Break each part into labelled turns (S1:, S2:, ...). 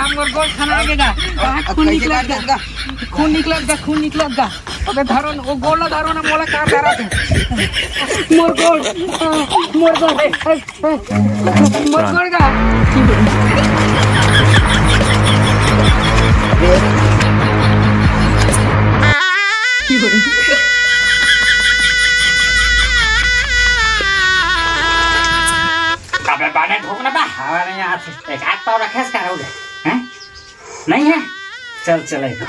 S1: हमर गोल खाना आगेगा खून निकलेगा खून निकलेगा खून निकलेगा अबे धरो वो गोल धरो ना मोला कहां धरा थे मोर गोल का
S2: अबे बाने ठोकना बा हमारे यहाँ एक हाथ पाव रखे इसका रहोगे हैं नहीं है चल चलेगा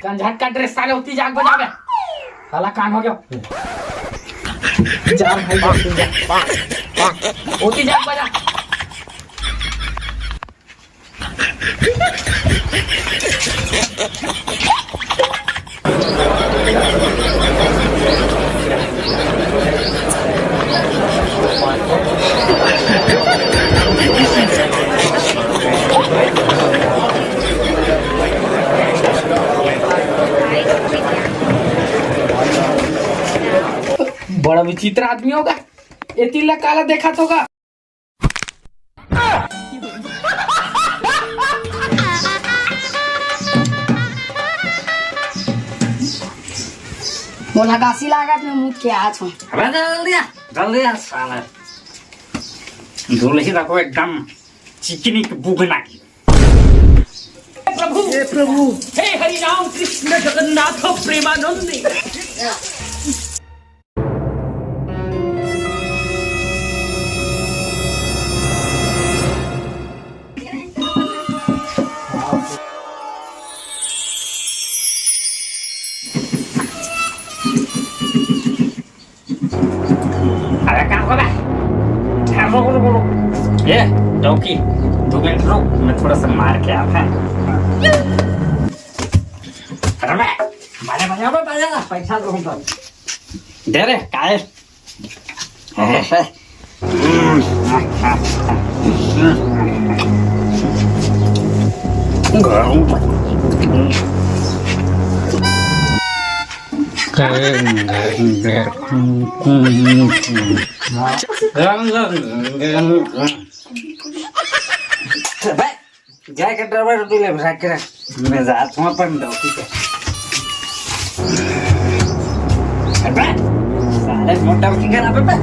S2: कंझट का ड्रेस साले होती जाग बजावे साला कान हो गया जा भाई होती जाग बजा बड़ा विचित्र आदमी होगा ये तिल्ला काला देखा तो होगा
S3: मोला गासी लागत में मुझ के आज हूँ
S2: अबे जल्दी साला दूल्हे रखो एकदम चिकनी की बुगना की
S1: प्रभु हे प्रभु हे हरि राम कृष्ण जगन्नाथ प्रेमानंद
S2: अरे क्या होगा ये डॉकी 2 मिनट रुक मैं थोड़ा सा मार के आता है अरे मैं बजा पैसा दूंगा दे रे काय जाए के ड्राइवर तू ले रख रख मैं जात हूं पर डॉकी के अबे साले मोटा की करा पे